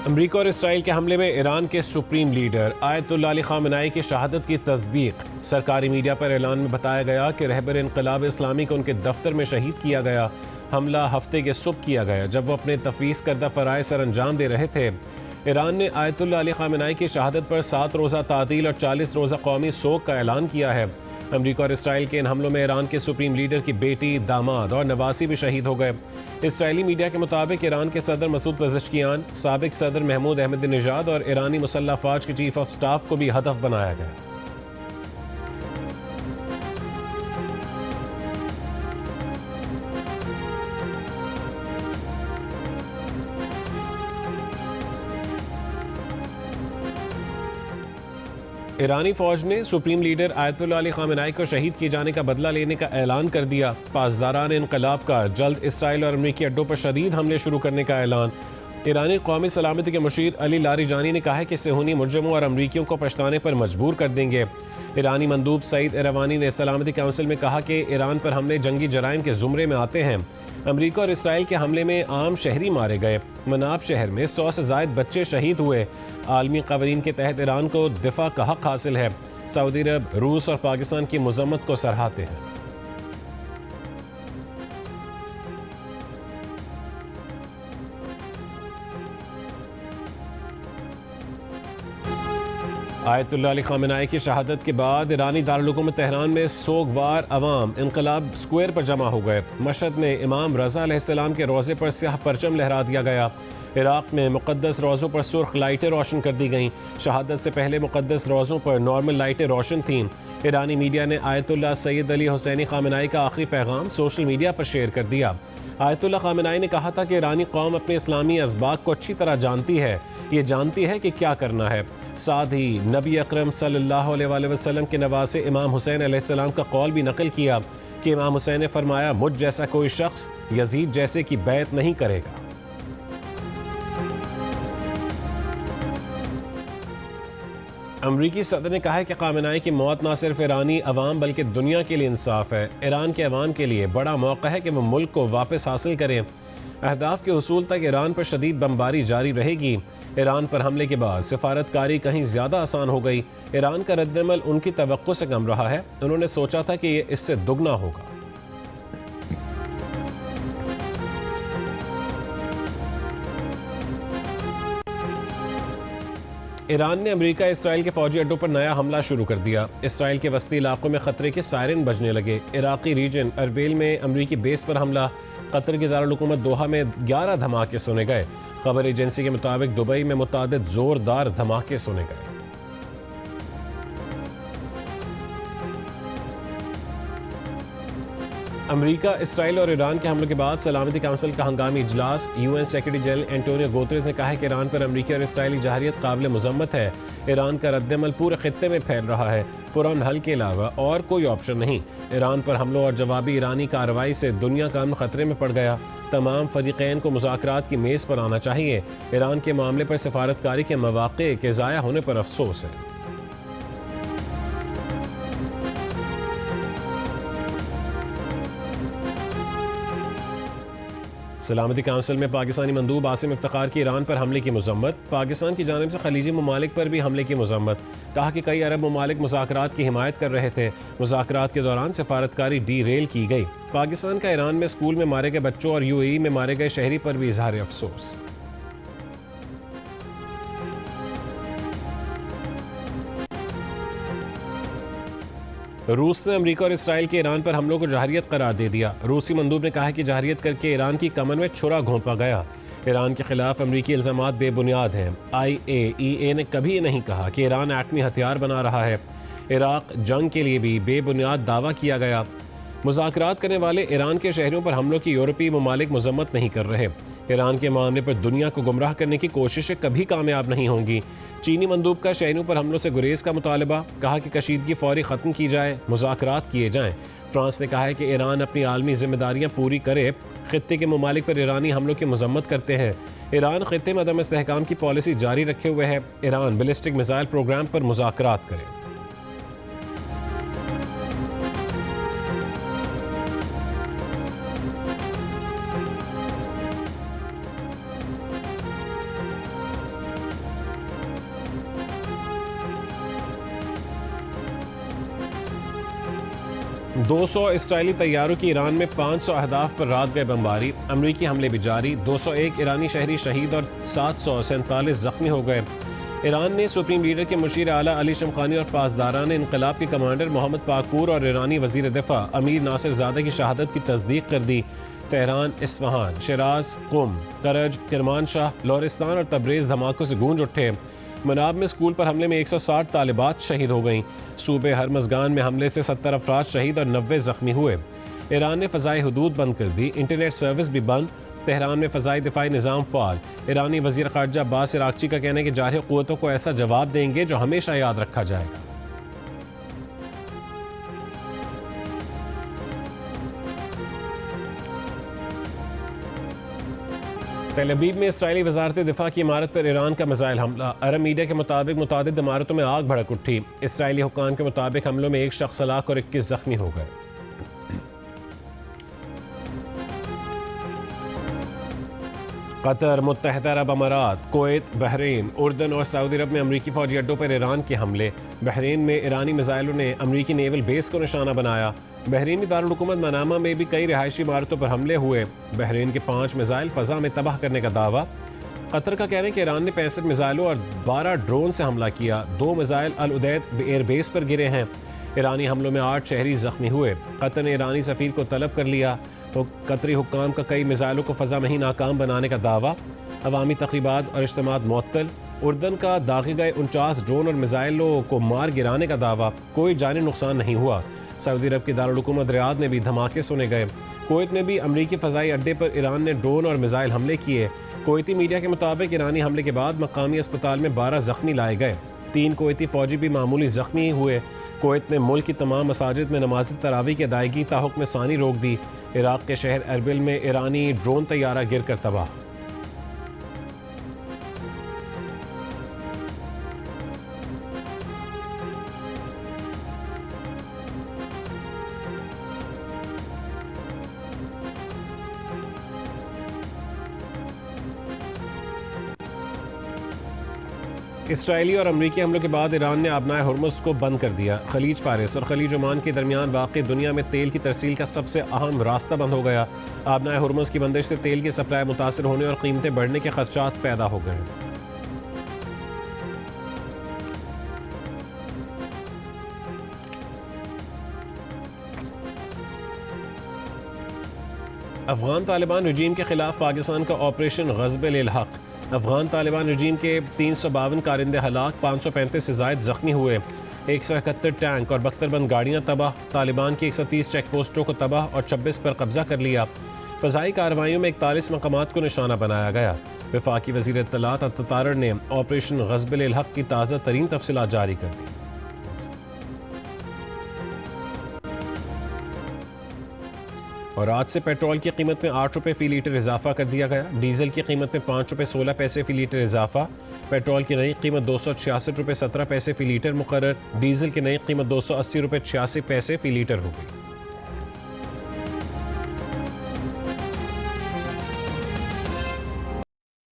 अमरीका और इसराइल के हमले में ईरान के supreme leader Ayatollah Ali Khamenei की शहादत की तस्दीक। सरकारी मीडिया पर ऐलान में बताया गया कि रहबर इनकलाब इस्लामी को उनके दफ्तर में शहीद किया गया। हमला हफ्ते के सुबह किया गया जब वो अपने तफवीज़ करदा फ़राइज़ सर अंजाम दे रहे थे। ईरान ने आयतुल्लाह अली खामेनेई की शहादत पर 7 रोज़ा तातील और 40 रोज़ा कौमी सोग का ऐलान किया है। अमरीका और इसराइल के इन हमलों में ईरान के सुप्रीम लीडर की बेटी, दामाद और नवासी भी शहीद हो गए। इसराइली मीडिया के मुताबिक ईरान के सदर मसूद पज़ेश्कियान, साबिक सदर महमूद अहमदीनेजाद और ईरानी मुसल्लह फ़ौज के चीफ ऑफ स्टाफ को भी हदफ बनाया गया। ईरानी फौज ने supreme leader Ayatollah Ali Khamenei को शहीद किए जाने का बदला लेने का ऐलान कर दिया। पासदारान इनकलाब का जल्द इसराइल और अमरीकी अड्डों पर शदीद हमले शुरू करने का ऐलान। ईरानी कौमी सलामती के मुशीर अली लारिजानी ने कहा है कि सेहूनी मुजरिमों और अमरीकियों को पछताने पर मजबूर कर देंगे। ईरानी मंदूब सईद इरवानी ने सलामती काउंसिल में कहा कि ईरान पर हमले जंगी जराइम के जुमरे में आते हैं। अमरीका और इसराइल के हमले में आम शहरी मारे गए। मनाब शहर में 100 से ज़ायद बच्चे शहीद हुए। आलमी क़वानीन के तहत ईरान को दिफा का हक हासिल है। सऊदी अरब, रूस और पाकिस्तान की मज़म्मत को सराहते हैं। आयतुल्लाह अली खामेनेई की शहादत के बाद ईरानी दारुल-हुकूमत तेहरान में सोगवार अवाम इनकलाब स्क्वायर पर जमा हो गए। मशहद में इमाम रज़ा अलैहिस्सलाम के रोज़े पर स्याह परचम लहरा दिया गया। इराक़ में मुक़द्दस रोज़ों पर सुर्ख लाइटें रोशन कर दी गईं। शहादत से पहले मुक़द्दस रोज़ों पर नॉर्मल लाइटें रोशन थीं। ईरानी मीडिया ने आयतुल्लाह सैयद अली हुसैनी खामेनेई का आखिरी पैगाम सोशल मीडिया पर शेयर कर दिया। आयतुल्लाह खामेनेई ने कहा था कि ईरानी कौम अपने इस्लामी असबाक को अच्छी तरह जानती है, ये जानती है कि क्या करना है। साथ ही नबी अकरम सल्लल्लाहु अलैहि वसल्लम के नवासे इमाम हुसैन अलैहिस्सलाम का कौल भी नकल किया कि इमाम हुसैन ने फरमाया, मुझ जैसा कोई शख्स यजीद जैसे की बैत नहीं करेगा। अमरीकी सदर ने कहा है कि खामेनेई की मौत न सिर्फ ईरानी अवाम बल्कि दुनिया के लिए इंसाफ है। ईरान के अवाम के लिए बड़ा मौका है कि वो मुल्क को वापस हासिल करें। अहदाफ के हुसूल तक ईरान पर शदीद बमबारी जारी रहेगी। ईरान पर हमले के बाद सिफारतकारी कहीं ज़्यादा आसान हो गई। ईरान का रद्दअमल उनकी तवक्को से कम रहा है। उन्होंने सोचा था कि ये इससे दुगना होगा। ईरान ने अमेरिका इसराइल के फौजी अड्डों पर नया हमला शुरू कर दिया। इसराइल के वस्ती इलाकों में खतरे के सायरन बजने लगे। इराकी रीजन अरबेल में अमरीकी बेस पर हमला। कतर की दारुल-हुकूमत दोहा में 11 धमाके सुने गए। खबर एजेंसी के मुताबिक दुबई में मुतादिद जोरदार धमाके सुने गए। अमरीका, इसराइल और ईरान के हमलों के बाद सलामती काउंसिल का हंगामी इजलास। UN secretary general Antonio Guterres ने कहा है कि ईरान पर अमरीकी और इसराइली जहारियत काबिल मुज़म्मत है। ईरान का रद्दअमल पूरे खित्ते में फैल रहा है। पुरअमन हल के अलावा और कोई ऑप्शन नहीं। ईरान पर हमलों और जवाबी ईरानी कार्रवाई से दुनिया का अमन खतरे में पड़ गया। तमाम फरीक़ैन को मुज़ाकरात की मेज़ पर आना चाहिए। ईरान के मामले पर सफारतकारी के मौक़े के ज़ाया होने पर अफसोस है। सलामती काउंसिल में पाकिस्तानी मंदूब आसिम इफ्तिखार की ईरान पर हमले की मज़म्मत। पाकिस्तान की जानिब से खलीजी ममालिक पर भी हमले की मज़म्मत। कहा कि कई अरब ममालिक मुज़ाकरात की हिमायत कर रहे थे। मुज़ाकरात के दौरान सफारतकारी डी रेल की गई। पाकिस्तान का ईरान में स्कूल में मारे गए बच्चों और यूएई में मारे गए शहरी पर भी इजहार अफसोस। रूस ने अमेरिका और इसराइल के ईरान पर हमलों को जहारियत करार दे दिया। रूसी मंदूब ने कहा कि जहारियत करके ईरान की कमर में छुरा घोंपा गया। ईरान के खिलाफ अमरीकी इल्ज़ामात बेबुनियाद हैं। IAEA ने कभी नहीं कहा कि ईरान एटमी हथियार बना रहा है। इराक जंग के लिए भी बेबुनियाद दावा किया गया। मुज़ाकरात करने वाले ईरान के शहरों पर हमलों की यूरोपीय ममालिक मज़म्मत नहीं कर रहे। ईरान के मामले पर दुनिया को गुमराह करने की कोशिशें कभी कामयाब नहीं होंगी। चीनी मंदूब का शहरों पर हमलों से गुरेज का मुतालबा। कहा कि कशीदगी फौरी ख़त्म की जाए, मुज़ाकरात किए जाएँ। फ्रांस ने कहा है कि ईरान अपनी आलमी जिम्मेदारियाँ पूरी करे। खित्ते के ममालिक पर ईरानी हमलों की मज़म्मत करते हैं। ईरान खित्ते में अदम इस्तेहकाम की पॉलिसी जारी रखे हुए है। ईरान बैलिस्टिक मिसाइल प्रोग्राम पर मुज़ाकरात करे। 200 इसराइली तैयारों की ईरान में 500 अहदाफ पर रात गए बमबारी, अमरीकी हमले भी जारी, 201 ईरानी शहरी शहीद और 747 जख्मी हो गए। ईरान ने सुप्रीम लीडर के मुशीर आला अली शमखानी और पासदारान इनकलाब के कमांडर मोहम्मद पाकूर और ईरानी वजीर दिफा अमीर नासिर ज़ादा की शहादत की तस्दीक कर दी। तेहरान, इस्फहान, शिराज, कुम, करज, किरमानशाह, लोरिस्तान और तब्रेज़ धमाकों से गूंज उठे। मनाब में स्कूल पर हमले में 160 तालिबात शहीद हो गईं। सूबे हरमज़गान में हमले से 70 अफराद शहीद और 90 जख्मी हुए। ईरान ने फ़ज़ाई हुदूद बंद कर दी, इंटरनेट सर्विस भी बंद। तेहरान में फ़ज़ाई दिफाई निज़ाम फ़ाल। ईरानी वज़ीर ख़ारजा अब्बास इराक़ची का कहना है कि जारह क़ुव्वतों को ऐसा जवाब देंगे जो हमेशा याद रखा जाएगा। तेल अवीव में इसराइली वज़ारत दिफा की इमारत पर ईरान का मिसाइल हमला। अरब मीडिया के मुताबिक मुतादिद इमारतों में आग भड़क उठी। इसराइली हुक्काम के मुताबिक हमलों में 1 शख्स हलाक और 21 जख्मी हो गए। कतर, मुत्तहदा अरब अमारात, कुवैत, बहरीन, उर्दन और सऊदी अरब में अमरीकी फौजी अड्डों पर ईरान के हमले। बहरीन में ईरानी मिसाइलों ने अमरीकी नेवल बेस को निशाना बनाया। बहरीनी दारुल-हुकूमत मनामा में भी कई रिहायशी इमारतों पर हमले हुए। बहरीन के 5 मिसाइल फ़ज़ा में तबाह करने का दावा। कतर का कहना है कि ईरान ने 65 मिसाइलों और 12 ड्रोन से हमला किया। 2 मिसाइल अल उदैद एयरबेस पर गिरे हैं। ईरानी हमलों में 8 शहरी जख्मी हुए। कतर ने ईरानी सफ़ीर को तलब कर लिया। तो कतरी हुक्काम का कई मिसाइलों को फ़ज़ा में ही नाकाम बनाने का दावा। अवामी तक़रीबात और इज्तिमात मुअत्तल। उर्दन का दागे गए 49 ड्रोन और मिसाइलों को मार गिराने का दावा। कोई जानी नुकसान नहीं हुआ। सऊदी अरब की दारुल-हुकूमत रियाद में भी धमाके सुने गए। कुवैत में भी अमरीकी फ़ज़ाई अड्डे पर ईरान ने ड्रोन और मिसाइल हमले किए। कुवैती मीडिया के मुताबिक ईरानी हमले के बाद मकामी अस्पताल में 12 जख्मी लाए गए। 3 कुवैती फ़ौजी भी मामूली जख्मी हुए। कुवैत ने मुल्क की तमाम मसाजिद में नमाज तरावी की अदायगी ताहुक्म सानी रोक दी। इराक़ के शहर अरबिल में ईरानी ड्रोन तैयारा गिर कर तबाह। इसराइली और अमरीकी हमलों के बाद ईरान ने आबनाए हुर्मुज़ को बंद कर दिया। खलीज फारिस और खलीज ओमान के दरमियान वाक़ई दुनिया में तेल की तरसील का सबसे अहम रास्ता बंद हो गया। आबनाए हुर्मुज़ की बंदिश से तेल की सप्लाई मुतासर होने और कीमतें बढ़ने के खदशात पैदा हो गए। अफगान तालिबान रजीम के खिलाफ पाकिस्तान का ऑपरेशन ग़ज़ब-ए-हक़। अफगान तालिबान रजीम के 352 कारिंदे हलाक, 535 से ज़ायद ज़ख्मी हुए। 171 टैंक और बख्तरबंद गाड़ियाँ तबाह। तालिबान की 130 चेक पोस्टों को तबाह और 26 पर कब्जा कर लिया। फ़ज़ाई कार्रवाइयों में 41 मकामात को निशाना बनाया गया। वफाकी वज़ीर इत्तलात अत्तातारड़ ने ऑपरेशन ग़ज़ब-ए-हक़ की ताज़ा तरीन तफ़सीलात जारी कर दी। और आज से पेट्रोल की कीमत में 8 रुपये फ़ी लीटर इजाफा कर दिया गया। डीजल की कीमत में 5 रुपये 16 पैसे फ़ी लीटर इजाफा। पेट्रोल की नई कीमत 266 रुपये 17 पैसे फ़ी लीटर मुकर्रर। डीजल की नई कीमत 280 रुपये 86 पैसे फ़ी लीटर हो गई।